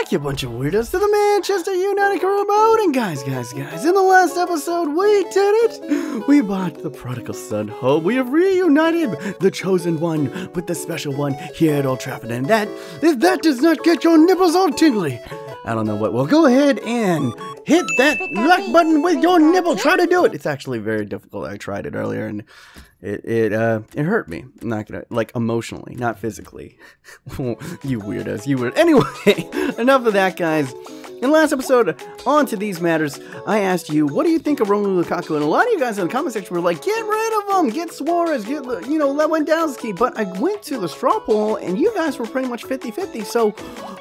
back, you bunch of weirdos, to the Manchester United career mode. And guys, in the last episode, we did it. We brought the prodigal son home. We have reunited the chosen one with the special one here at Old Trafford. And that, if that does not get your nipples all tingly, I don't know what. Well, go ahead and hit that like button with your nipple. Try to do it. It's actually very difficult. I tried it earlier and it hurt me. I'm not gonna, like, emotionally, not physically. You weirdos, you weird. Anyway, enough of that, guys. In the last episode, on to these matters, I asked you, what do you think of Romelu Lukaku? And a lot of you guys in the comment section were like, get rid of him, get Suarez, get, Lewandowski. But I went to the straw poll, and you guys were pretty much 50-50. So,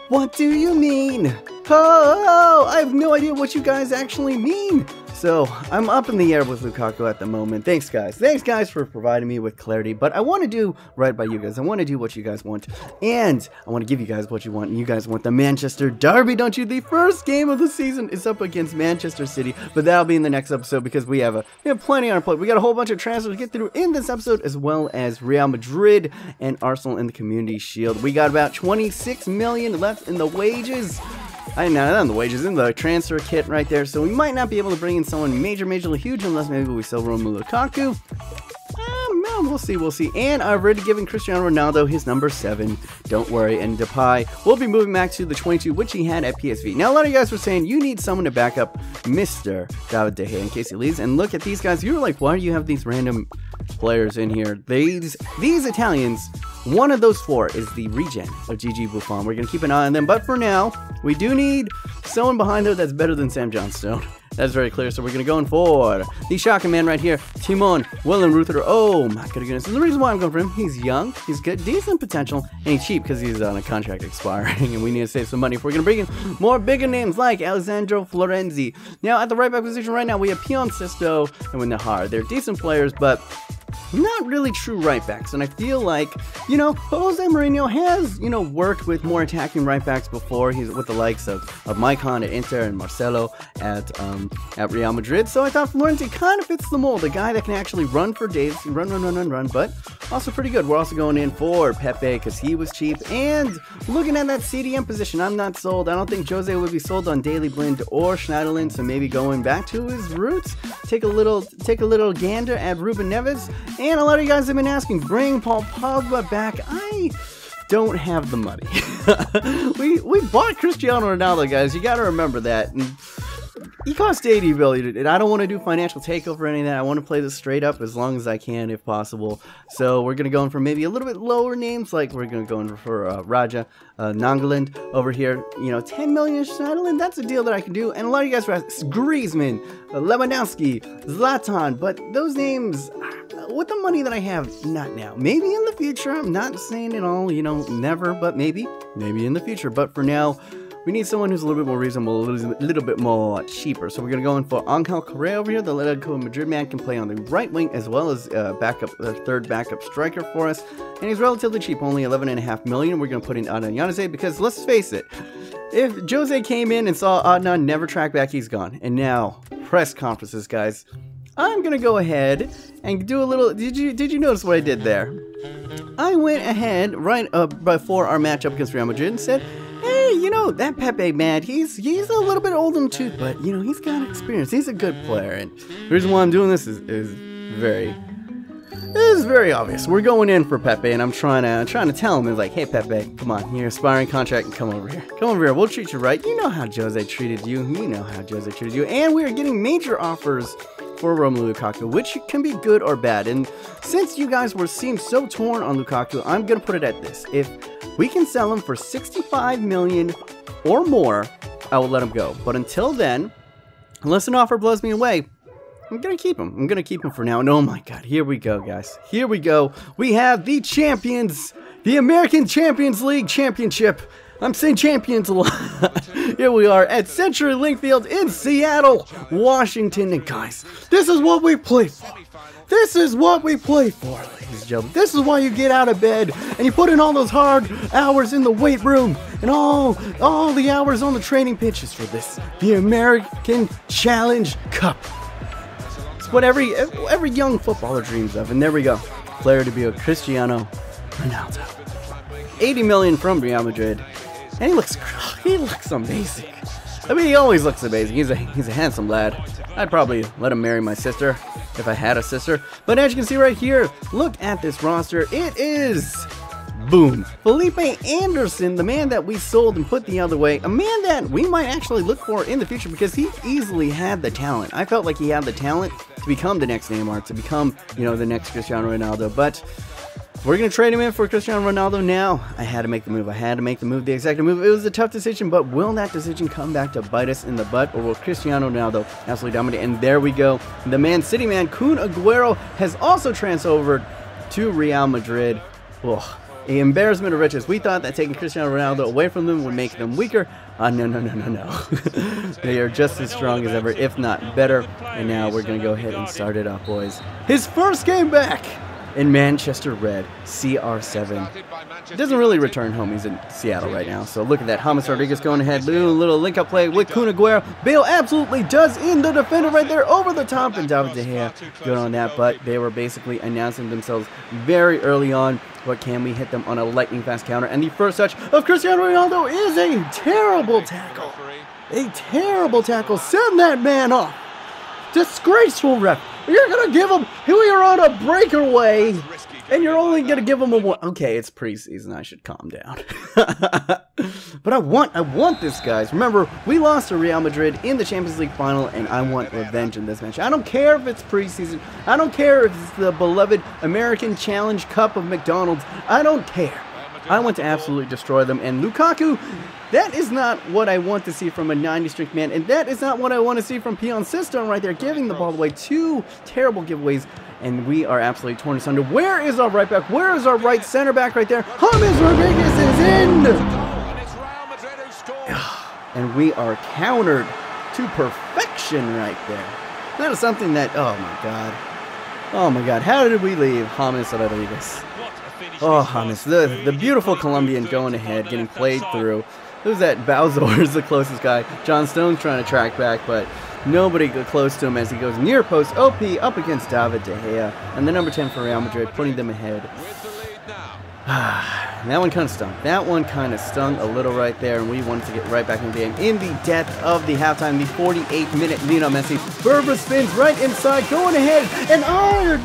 what do you mean? Oh, I have no idea what you guys actually mean. So, I'm up in the air with Lukaku at the moment. Thanks, guys. Thanks, guys, for providing me with clarity. But I want to do right by you guys. I want to do what you guys want. And I want to give you guys what you want. And you guys want the Manchester Derby, don't you? The first game of the season is up against Manchester City. But that'll be in the next episode because we have plenty on our plate. We got a whole bunch of transfers to get through in this episode, as well as Real Madrid and Arsene in the Community Shield. We got about 26 million left in the wages. Not on the wages, in the transfer kit right there. So we might not be able to bring in someone majorly huge unless maybe we sell Romelu Lukaku. We'll see. And I've already given Cristiano Ronaldo his number 7. Don't worry. And Depay will be moving back to the 22, which he had at PSV. Now, a lot of you guys were saying you need someone to back up Mr. David De Gea in case he leaves. And look at these guys. You were like, why do you have these random players in here? These Italians, one of those 4 is the regen of Gigi Buffon. We're going to keep an eye on them. But for now, we do need someone behind there that's better than Sam Johnstone. That's very clear, so we're going to go in for the shocking man right here, Timon Willenruther. Oh my goodness. And the reason why I'm going for him, he's young, he's good, decent potential, and he's cheap because he's on a contract expiring, and we need to save some money if we're going to bring in more bigger names like Alessandro Florenzi. Now, at the right back position right now, we have Pion Sisto and Nahar. They're decent players, but not really true right backs, and I feel like, Jose Mourinho has, worked with more attacking right backs before. He's with the likes of Maicon at Inter and Marcelo at Real Madrid, so I thought Florenzi kind of fits the mold, a guy that can actually run for days, run, but also pretty good. We're also going in for Pepe because he was cheap, and looking at that CDM position, I'm not sold. I don't think Jose would be sold on Daley Blind or Schneiderlin, so maybe going back to his roots, take a little gander at Ruben Neves. And a lot of you guys have been asking, bring Paul Pogba back. I don't have the money. we bought Cristiano Ronaldo, guys. You got to remember that. And he cost 80 million, and I don't want to do financial takeover or any of that. I want to play this straight up as long as I can, if possible. So we're going to go in for maybe a little bit lower names, like we're going to go in for Raja Nangaland over here. 10 million Schneiderlin, that's a deal that I can do. And a lot of you guys were asking, Griezmann, Lewandowski, Zlatan, but those names, with the money that I have, not now. Maybe in the future. I'm not saying it all, never, but maybe in the future. But for now, we need someone who's a little bit more reasonable, a little bit more cheaper. So we're going to go in for Angel Correa over here. The Atletico Madrid man can play on the right wing as well as third backup striker for us. And he's relatively cheap, only 11.5 million. We're going to put in Adnan Januzaj because let's face it, if Jose came in and saw Adnan never track back, he's gone. And now, press conferences, guys. I'm going to go ahead and do a little... Did you notice what I did there? I went ahead right before our matchup against Real Madrid and said, hey, that Pepe, man, he's a little bit old in the tooth, but, he's got experience. He's a good player, and the reason why I'm doing this is very obvious. We're going in for Pepe, and I'm trying to tell him, it's like, hey, Pepe, come on, you're aspiring contract, and come over here. Come over here, we'll treat you right. You know how Jose treated you. And we are getting major offers for Romelu Lukaku, which can be good or bad. And since you guys seem so torn on Lukaku, I'm going to put it at this. If we can sell him for 65 million or more, I will let him go. But until then, unless an offer blows me away, I'm going to keep him. I'm going to keep him for now. And oh my God, here we go, guys. Here we go. We have the champions, the American Champions League Championship. I'm saying champions a lot. Here we are at CenturyLink Field in Seattle, Washington. And guys, this is what we play for. This is what we play for, ladies and gentlemen. This is why you get out of bed and you put in all those hard hours in the weight room and all the hours on the training pitches for this, the American Challenge Cup. It's what every young footballer dreams of. And there we go. Player to be a Cristiano Ronaldo. 80 million from Real Madrid. And he looks amazing. I mean, he always looks amazing. He's a handsome lad. I'd probably let him marry my sister if I had a sister. But as you can see right here, look at this roster. It is, boom, Felipe Anderson, the man that we sold and put the other way. A man that we might actually look for in the future because he easily had the talent. I felt like he had the talent to become the next Neymar, to become, you know, the next Cristiano Ronaldo. But we're going to trade him in for Cristiano Ronaldo now. I had to make the move. I had to make the move, the exact move. It was a tough decision, but will that decision come back to bite us in the butt, or will Cristiano Ronaldo absolutely dominate? And there we go. The Man City man, Kun Aguero, has also transferred to Real Madrid. Ugh. The embarrassment of riches. We thought that taking Cristiano Ronaldo away from them would make them weaker. No. They are just as strong as ever, if not better. And now we're going to go ahead and start it up, boys. His first game back in Manchester Red, CR7. Doesn't really return home. He's in Seattle right now. So look at that. James Rodriguez going ahead. Little link-up play with Kun Aguero. Bale absolutely does in the defender right there over the top. And David De Gea good on that. But they were basically announcing themselves very early on. But can we hit them on a lightning-fast counter? And the first touch of Cristiano Ronaldo is a terrible tackle. A terrible tackle. Send that man off. Disgraceful ref. You're going to give him, you're on a breakaway, and you're only going to give him a one. Okay, it's preseason. I should calm down. But I want this, guys. Remember, we lost to Real Madrid in the Champions League final, and I want revenge in this match. I don't care if it's preseason. I don't care if it's the beloved American Challenge Cup of McDonald's. I don't care. I want to absolutely destroy them. And Lukaku, that is not what I want to see from a 90-strength man. And that is not what I want to see from Pion Siston right there, giving the ball away. Two terrible giveaways. And we are absolutely torn asunder. Where is our right back? Where is our right center back right there? James Rodriguez is in. And we are countered to perfection right there. That is something that, oh my God. Oh my God. How did we leave James Rodriguez? Oh, James, the beautiful Colombian going ahead, getting played through. Who's that? Bowser is the closest guy. John Stone's trying to track back, but nobody got close to him as he goes near post. OP up against David De Gea. And the number 10 for Real Madrid, putting them ahead. That one kind of stung. That one kind of stung a little right there, and we wanted to get right back in the game. In the depth of the halftime, the 48-minute Lionel Messi. Berber spins right inside, going ahead, and under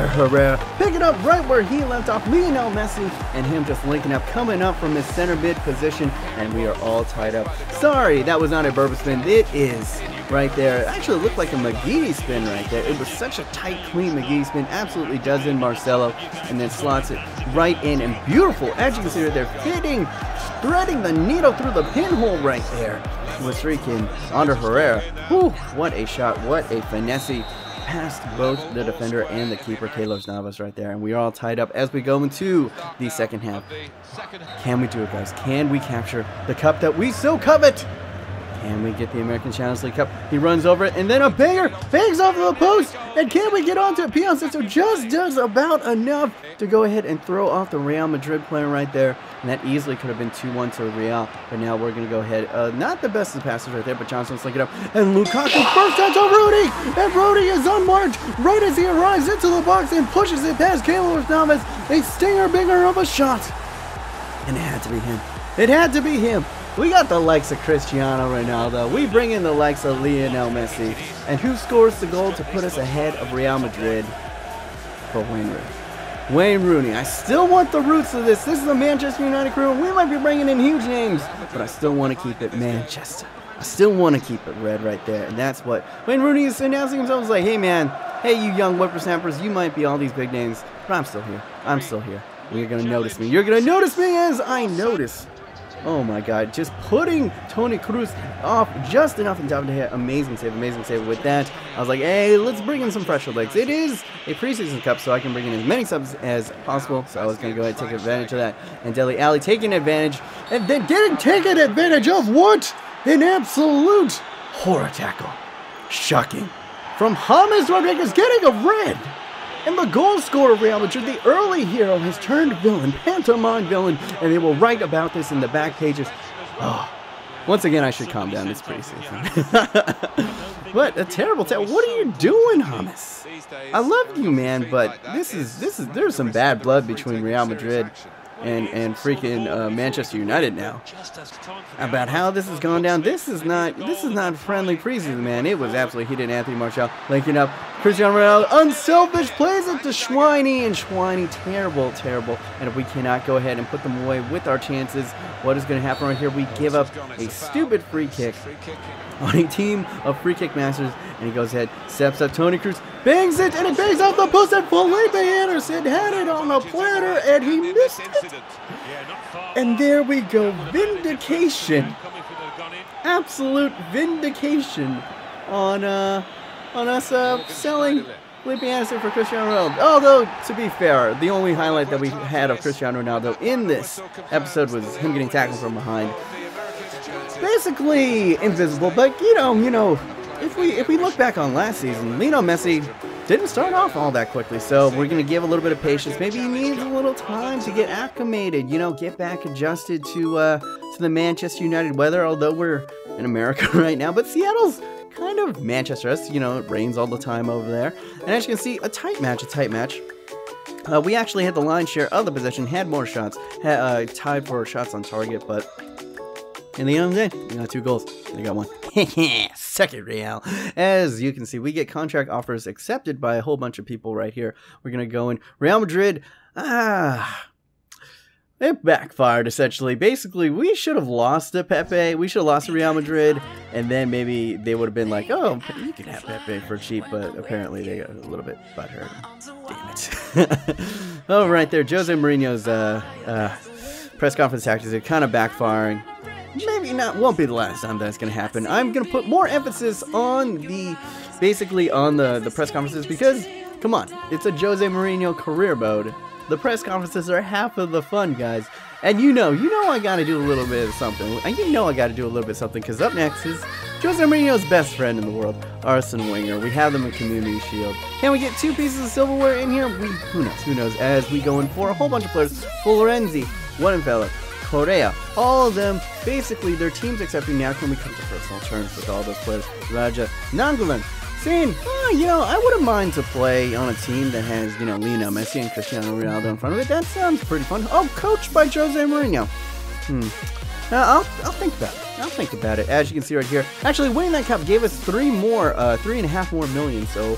Herrera. Pick it up right where he left off. Lionel Messi and him just linking up, coming up from his center mid position, and we are all tied up. Sorry, that was not a Berber spin. It is right there. It actually looked like a McGeady spin right there. It was such a tight, clean McGeady spin. Absolutely does in Marcelo, and then slots it right in, and beautiful, as you can see right there, fitting, threading the needle through the pinhole right there. Was freaking under Herrera. Whew, what a shot, what a finesse. Past both the defender and the keeper, Carlos Navas, right there. And we are all tied up as we go into the second half. Can we do it, guys? Can we capture the cup that we so covet? Can we get the American Challenge League Cup? He runs over it, and then a banger bangs off the post. And can we get onto it? Pion Siston just does about enough to go ahead and throw off the Real Madrid player right there. And that easily could have been 2-1 to Real. But now we're going to go ahead. Not the best of the passes right there, but Johnson's link it up. And Lukaku first touch on Rudy. And Rudy is unmarked right as he arrives into the box and pushes it past Carlos Navas. A stinger bigger of a shot. And it had to be him. It had to be him. We got the likes of Cristiano Ronaldo. We bring in the likes of Lionel Messi. And who scores the goal to put us ahead of Real Madrid? For Wayne Rooney. Wayne Rooney. I still want the roots of this. This is the Manchester United crew. We might be bringing in huge names, but I still want to keep it Manchester. I still want to keep it red right there. And that's what Wayne Rooney is announcing himself. He's like, hey man, hey you young whippersnappers, you might be all these big names, but I'm still here. I'm still here. You're going to notice me. You're going to notice me as I notice. Oh my God, just putting Toni Kroos off just enough in David De Gea. Amazing save with that. I was like, hey, let's bring in some fresher legs. It is a preseason cup, so I can bring in as many subs as possible. So I was going to go ahead and take advantage of that. And Dele Alli taking advantage, and then taking advantage of what? An absolute horror tackle. Shocking. From James Rodriguez getting a red. And the goal scorer of Real Madrid, the early hero, has turned villain, pantomime villain, and they will write about this in the back pages. Oh, once again, I should calm down. It's preseason. What a terrible what are you doing, James? I love you, man, but there's some bad blood between Real Madrid and freaking Manchester United now about how this has gone down. This is not friendly preseason, man. It was absolutely heated. Anthony Martial linking up Christiano Ronaldo, unselfish, plays it to Schweini, and Schweini, terrible. And if we cannot go ahead and put them away with our chances, what is going to happen right here? We give up a stupid free kick on a team of free kick masters, and he goes ahead, steps up, Toni Kroos, bangs it, and it bangs off the post, and Felipe Anderson had it on a platter, and he missed it. And there we go, vindication, absolute vindication on us selling Felipe Anderson for Cristiano Ronaldo. Although, to be fair, the only highlight that we had of Cristiano Ronaldo in this episode was him getting tackled from behind. Basically invisible, but you know, if we look back on last season, Lionel Messi didn't start off all that quickly, so we're gonna give a little bit of patience. Maybe he needs a little time to get acclimated, you know, get back adjusted to the Manchester United weather. Although we're in America right now, but Seattle's kind of Manchester, you know, it rains all the time over there. And as you can see, a tight match. We actually had the lion's share of the possession, had more shots, tied for shots on target, but in the end of the day, we got 2 goals. They got 1. Second Real. As you can see, we get contract offers accepted by a whole bunch of people right here. We're going to go in. Real Madrid, it backfired, essentially. Basically, we should have lost to Pepe. We should have lost to Real Madrid, and then maybe they would have been like, oh, you can have Pepe for cheap, but apparently they got a little bit butthurt. Damn it. Oh, right there, Jose Mourinho's press conference tactics are kind of backfiring. Maybe not, won't be the last time that's going to happen. I'm going to put more emphasis on the press conferences because, come on, it's a Jose Mourinho career mode. The press conferences are half of the fun, guys. And you know I got to do a little bit of something. Because up next is Jose Mourinho's best friend in the world, Arsene Wenger. We have them in Community Shield. Can we get 2 pieces of silverware in here? Who knows, as we go in for a whole bunch of players. Florenzi, Weidenfeller, Correa, all of them, basically their teams accepting now. Can we come to personal terms with all those players? Raja, Nangolan, saying, you know, I wouldn't mind to play on a team that has, you know, Lionel Messi and Cristiano Ronaldo in front of it. That sounds pretty fun. Oh, coached by Jose Mourinho. I'll think about it. I'll think about it. As you can see right here, actually winning that cup gave us 3.5 more million. So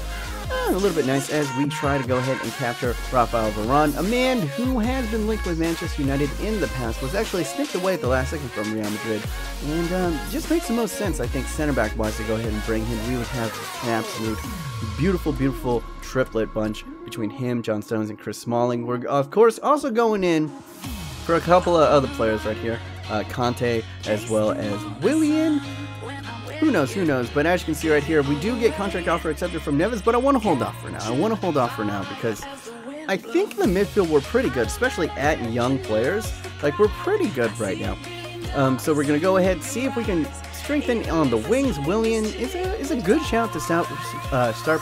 a little bit nice as we try to go ahead and capture Rafael Varane, a man who has been linked with Manchester United in the past, was actually snipped away at the last second from Real Madrid, and just makes the most sense, I think, center back wise, to go ahead and bring him. We would have an absolute beautiful triplet bunch between him, John Stones, and Chris Smalling. We're of course also going in for a couple of other players right here, Conte as well as Willian. Who knows, but as you can see right here, we do get contract offer accepted from Neves, but I want to hold off for now. Because I think in the midfield we're pretty good, especially at young players. Like, we're pretty good right now. So we're going to go ahead and see if we can strengthen on the wings. Willian is a good shout to start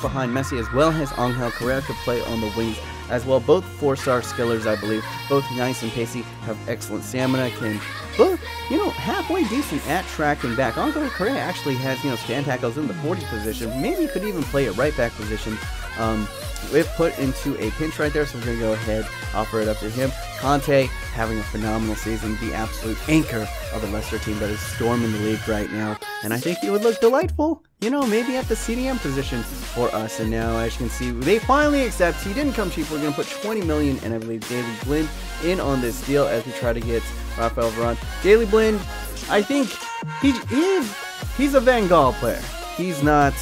behind Messi, as well as Angel Correa could play on the wings as well. Both 4-star skillers, I believe. Both nice and pacey, have excellent stamina, can both, you know, halfway decent at tracking back. Angel Correa actually has, you know, stand tackles in the 40 position. Maybe could even play a right back position if put into a pinch right there. So we're going to go ahead, offer it up to him. Conte having a phenomenal season, the absolute anchor of the Leicester team that is storming the league right now. And I think he would look delightful, you know, maybe at the CDM position for us. And now, as you can see, they finally accept. He didn't come cheap. We're going to put 20 million, and I believe Daily Blind in on this deal as we try to get Rafael Varane. Daily Blind, I think he's a Van Gaal player. He's not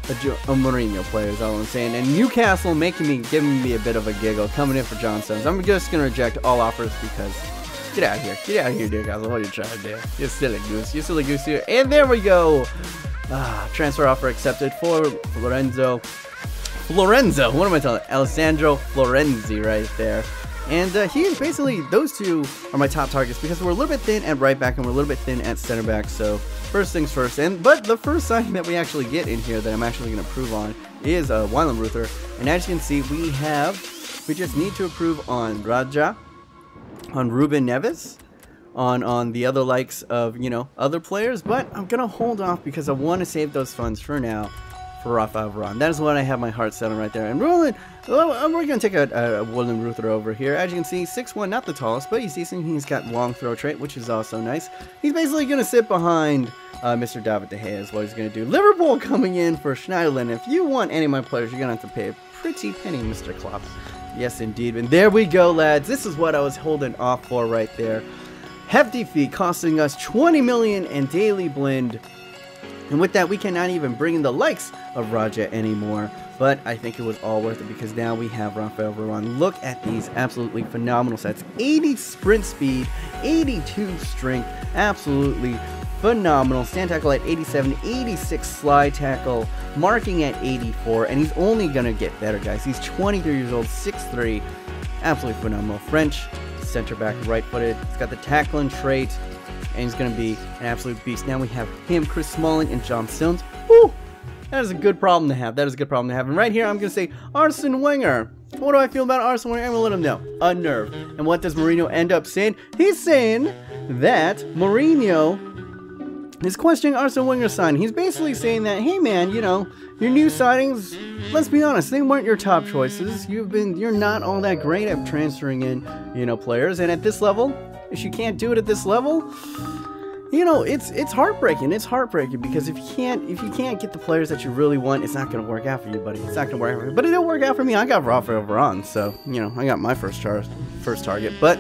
a Mourinho player, is all I'm saying. And Newcastle giving me a bit of a giggle, coming in for John Stones. I'm just going to reject all offers because get out of here, Newcastle. What are you trying to do? You're silly goose here. And there we go. Transfer offer accepted for Lorenzo. What am I telling? Alessandro Florenzi right there. And he's basically, those two are my top targets because we're a little bit thin at right back and we're a little bit thin at center back. So first things first. But the first signing that we actually get in here that I'm actually going to approve on is Wyland Ruther. And as you can see, we just need to approve on Raja, on Ruben Neves, on the other likes of, you know, other players. But I'm going to hold off because I want to save those funds for now for Rafael Varane. That is what I have my heart set on right there. And Roland, we're going to take a Woodland Ruther over here. As you can see, 6'1", not the tallest, but he's decent. He's got long throw trait, which is also nice. He's basically going to sit behind Mr. David De Gea is what he's going to do. Liverpool coming in for Schneiderlin. If you want any of my players, you're going to have to pay a pretty penny, Mr. Klopp. Yes, indeed. And there we go, lads. This is what I was holding off for right there. Hefty fee costing us 20 million in daily blend. And with that, we cannot even bring in the likes of Raja anymore. But I think it was all worth it because now we have Rafael Varane. Look at these absolutely phenomenal sets. 80 sprint speed, 82 strength, absolutely phenomenal. Stand tackle at 87, 86 slide tackle, marking at 84, and he's only going to get better, guys. He's 23 years old, 6'3", absolutely phenomenal. French center back, right-footed. He's got the tackling trait, and he's going to be an absolute beast. Now we have him, Chris Smalling, and John Stones. Woo! That is a good problem to have. That is a good problem to have. And right here, I'm going to say Arsene Wenger. What do I feel about Arsene Wenger? I'm going to let him know. Unnerved. And what does Mourinho end up saying? He's saying that Mourinho is questioning Arsene Wenger's signing. He's basically saying that, hey man, you know, your new signings, let's be honest, they weren't your top choices. You're not all that great at transferring in, you know, players. And at this level, if you can't do it at this level, you know, it's heartbreaking. It's heartbreaking because if you can't get the players that you really want, it's not going to work out for you, buddy. It's not going to work out for you. But it didn't work out for me. I got Rafael Varane, so, you know, I got my first target. But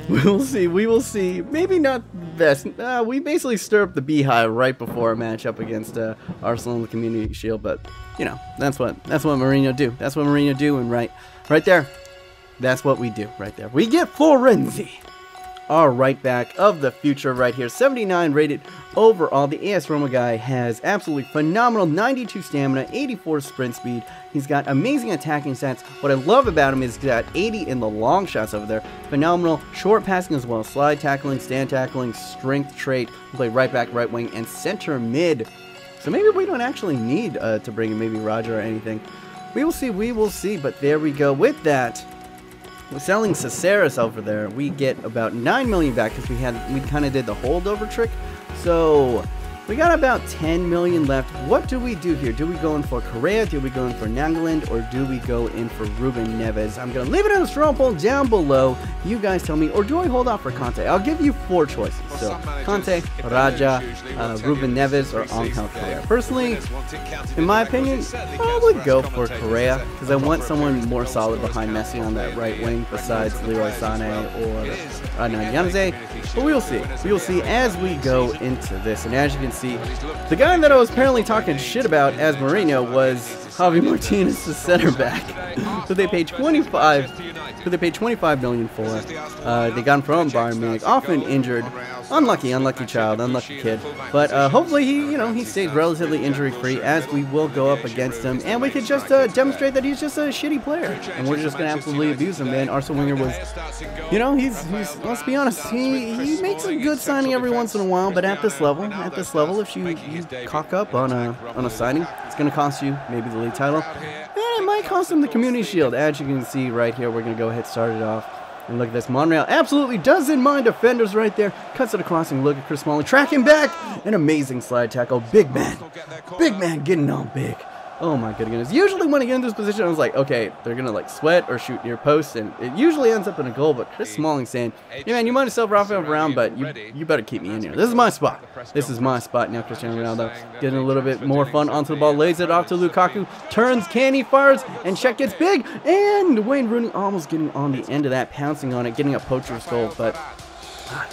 we will see. Maybe not the best. We basically stir up the beehive right before a matchup against Arsenal in the Community Shield, but you know, that's what Mourinho do. That's what Mourinho do, and right there, that's what we do right there. We get Florenzi, our right back of the future right here. 79 rated overall. The AS Roma guy has absolutely phenomenal 92 stamina, 84 sprint speed. He's got amazing attacking stats. What I love about him is he's got 80 in the long shots over there. Phenomenal short passing as well. Slide tackling, stand tackling, strength trait. He play right back, right wing, and center mid. So maybe we don't actually need to bring in maybe Roger or anything. We will see. But there we go. With that, we're selling Caceres over there. We get about 9 million back because we kind of did the holdover trick. So we got about 10 million left. What do we do here? Do we go in for Correa? Do we go in for Nangaland? Or do we go in for Ruben Neves? I'm going to leave it on the straw poll down below. You guys tell me. Or do I hold off for Conte? I'll give you 4 choices. So Conte, Raja, Ruben Neves, or Angel Correa. Personally, in my opinion, I would go for Correa because I want someone more solid behind Messi on that right wing besides Leroy Sané or Janze. But we will see. We will see as we go into this. And as you can see, the guy that I was apparently talking shit about as Mourinho was Javi Martinez, the center back, who they paid 25 million for. They got him from Bayern Munich, often injured, unlucky child, unlucky kid. But hopefully he stays relatively injury free as we will go up against him, and we could just demonstrate that he's just a shitty player, and we're just gonna absolutely abuse him. Man, Arsene Wenger was, he's let's be honest, he makes a good signing every once in a while, but at this level, if you cock up on a signing, it's gonna cost you maybe the league title, and it might cost him the Community Shield. As you can see right here, we're gonna go ahead and start it off. And look at this, Monreal absolutely doesn't mind defenders right there. Cuts it across and look at Chris Smalling, tracking back, an amazing slide tackle. Big man getting on big. Oh my goodness. Usually when I get in this position, I was like, okay, they're going to like sweat or shoot near post, and it usually ends up in a goal, but Chris Smalling saying, yeah man, you might have self Rafael Varane, but you better keep me in here. This is my spot. This is my spot. Now Cristiano Ronaldo getting a little bit more fun onto the ball, lays it off to Lukaku, turns, canny, fires, and check gets big, and Wayne Rooney almost getting on the end of that, pouncing on it, getting a poacher's goal, but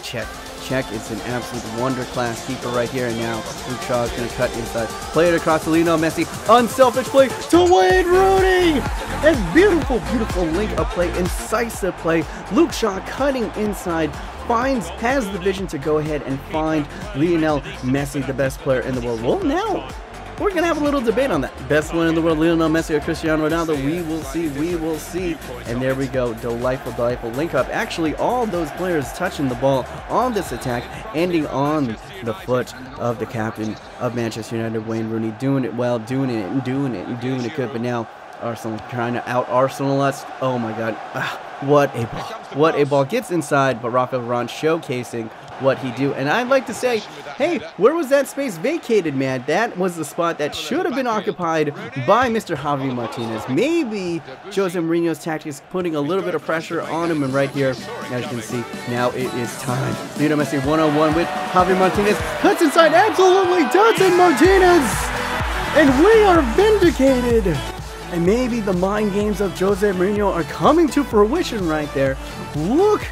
check. It's an absolute wonder class keeper right here, and now Luke Shaw is going to cut inside, play it across to Lionel Messi, unselfish play to Wayne Rooney, and beautiful link up play, incisive play. Luke Shaw cutting inside, has the vision to go ahead and find Lionel Messi, the best player in the world. Well, now we're going to have a little debate on that. Best one in the world, Lionel Messi or Cristiano Ronaldo? We will see. And there we go. Delightful link up. Actually, all those players touching the ball on this attack, ending on the foot of the captain of Manchester United, Wayne Rooney. Doing it well, doing it good. But now Arsenal trying to out-Arsenal us. Oh my God. What a ball. What a ball. Gets inside, but Rafael Varane showcasing what he do. And I'd like to say, hey, where was that space vacated, man? That was the spot that should have been occupied by Mr. Javi Martinez. Maybe Jose Mourinho's tactics putting a little bit of pressure on him. And right here, as you can see, now it is time. Lionel Messi 1-on-1 with Javi Martinez. Cuts inside, absolutely does it, Martinez! And we are vindicated! And maybe the mind games of Jose Mourinho are coming to fruition right there. Look!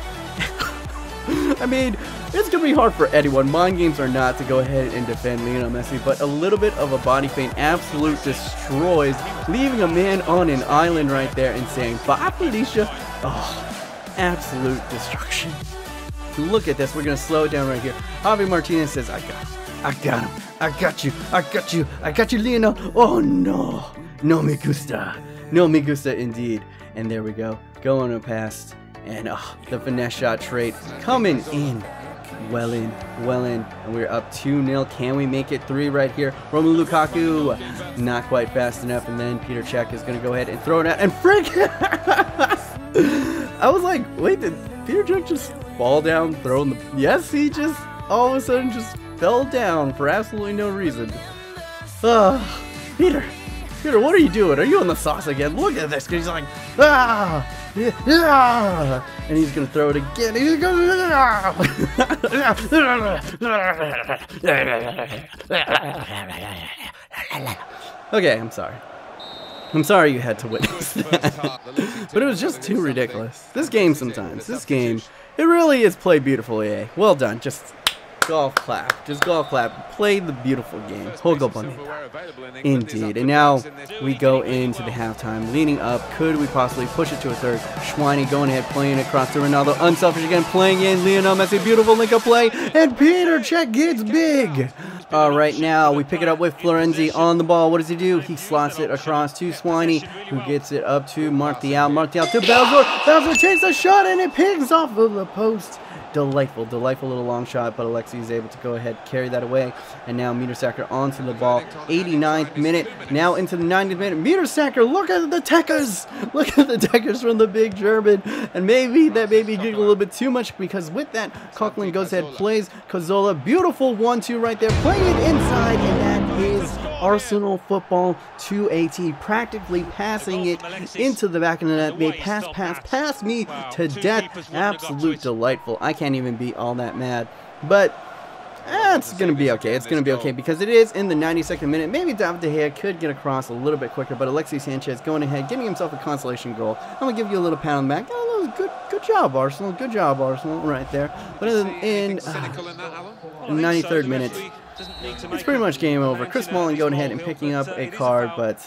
I mean, it's going to be hard for anyone. Mind games are not to go ahead and defend Lionel Messi, but a little bit of a body feint absolute destroys, leaving a man on an island right there and saying, bye, Felicia. Oh, absolute destruction. Look at this. We're going to slow it down right here. Javi Martinez says, I got him. I got you. I got you. I got you, Lionel. Oh, no. No me gusta. No me gusta indeed. And there we go. Going past. And the finesse shot trait coming in. Well in. Well in. And we're up 2-0. Can we make it 3 right here? Romelu Lukaku. Not quite fast enough. And then Peter Cech is going to go ahead and throw it out. And frick! I was like, wait, did Peter Cech just fall down throwing the... Yes, he just all of a sudden just fell down for absolutely no reason. Peter, what are you doing? Are you on the sauce again? Look at this. He's like, and he's gonna throw it again. He's gonna, Okay, I'm sorry. I'm sorry you had to witness that. But it was just too ridiculous. This game sometimes. This game, it really is played beautifully, eh? Well done. Just golf clap. Just golf clap. Play the beautiful game. Hogo bonita. Indeed. And now we go into the halftime. Leaning up. Could we possibly push it to a third? Schweini going ahead, playing across to Ronaldo. Unselfish again, playing in. Lionel Messi. Beautiful link-up play. And Peter Cech gets big. Right now, we pick it up with Florenzi on the ball. What does he do? He slots it across to Schweini, who gets it up to Martial. Martial to Belzor. Belzor takes a shot, and it pings off of the post. Delightful little long shot, but Alexi is able to go ahead, carry that away. And now Mertesacker onto the ball. 89th minute, now into the 90th minute. Mertesacker, look at the techers! Look at the techers from the big German. And maybe that made me giggle a little bit too much, because with that, Coquelin goes ahead, plays Cazorla. Beautiful 1-2 right there, playing it inside, and that is Arsenal football to a T, practically passing it into the back of the net. They pass me to death. Absolute delightful. I can't even be all that mad, but it's gonna be okay. It's gonna be okay because it is in the 92nd minute. Maybe David De Gea could get across a little bit quicker, but Alexis Sanchez going ahead, getting himself a consolation goal. I'm gonna give you a little pat on the back. Oh, good job, Arsenal. Good job, Arsenal, right there. But in the 93rd minute, it's pretty much game over. Chris Smalling going ahead and picking up a card, but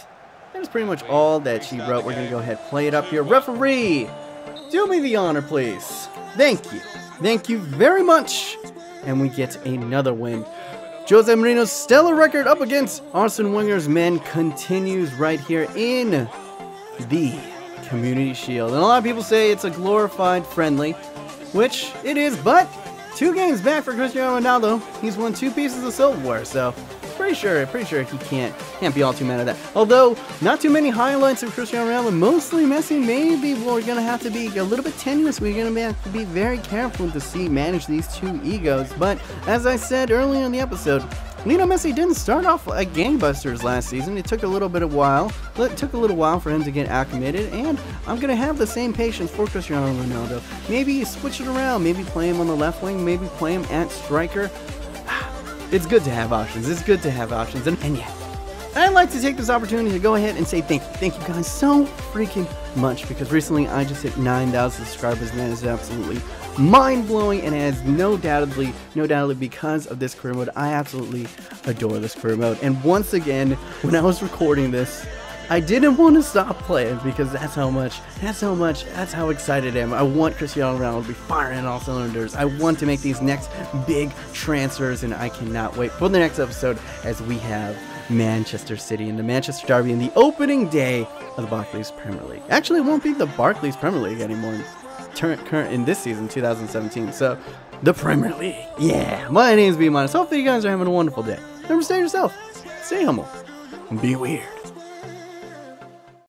that is pretty much all that she wrote. We're going to go ahead and play it up here. Referee, do me the honor, please. Thank you. Thank you very much. And we get another win. Jose Mourinho's stellar record up against Arsene Wenger's men continues right here in the Community Shield. And a lot of people say it's a glorified friendly, which it is, but 2 games back for Cristiano Ronaldo. He's won 2 pieces of silverware, so pretty sure he can't be all too mad at that. Although not too many highlights of Cristiano Ronaldo, mostly Messi. Maybe we're gonna have to be a little bit tenuous. We're gonna have to be very careful to manage these 2 egos. But as I said earlier in the episode, Lionel Messi didn't start off like gangbusters last season. It took a little while for him to get acclimated, and I'm going to have the same patience for Cristiano Ronaldo. Maybe switch it around, maybe play him on the left wing, maybe play him at striker. It's good to have options. It's good to have options. And yeah, I'd like to take this opportunity to go ahead and say thank you. Thank you guys so freaking much, because recently I just hit 9,000 subscribers, and that is absolutely mind-blowing, and as no doubtedly because of this career mode. I absolutely adore this career mode. And once again, when I was recording this, I didn't want to stop playing, because that's how excited I am. I want Cristiano Ronaldo to be firing on all cylinders. I want to make these next big transfers, and I cannot wait for the next episode as we have Manchester City in the Manchester Derby in the opening day of the Barclays Premier League. Actually, it won't be the Barclays Premier League anymore current in this season, 2017. So, the Premier League. Yeah, my name is B-. Hopefully you guys are having a wonderful day. Remember, stay yourself, stay humble, and be weird.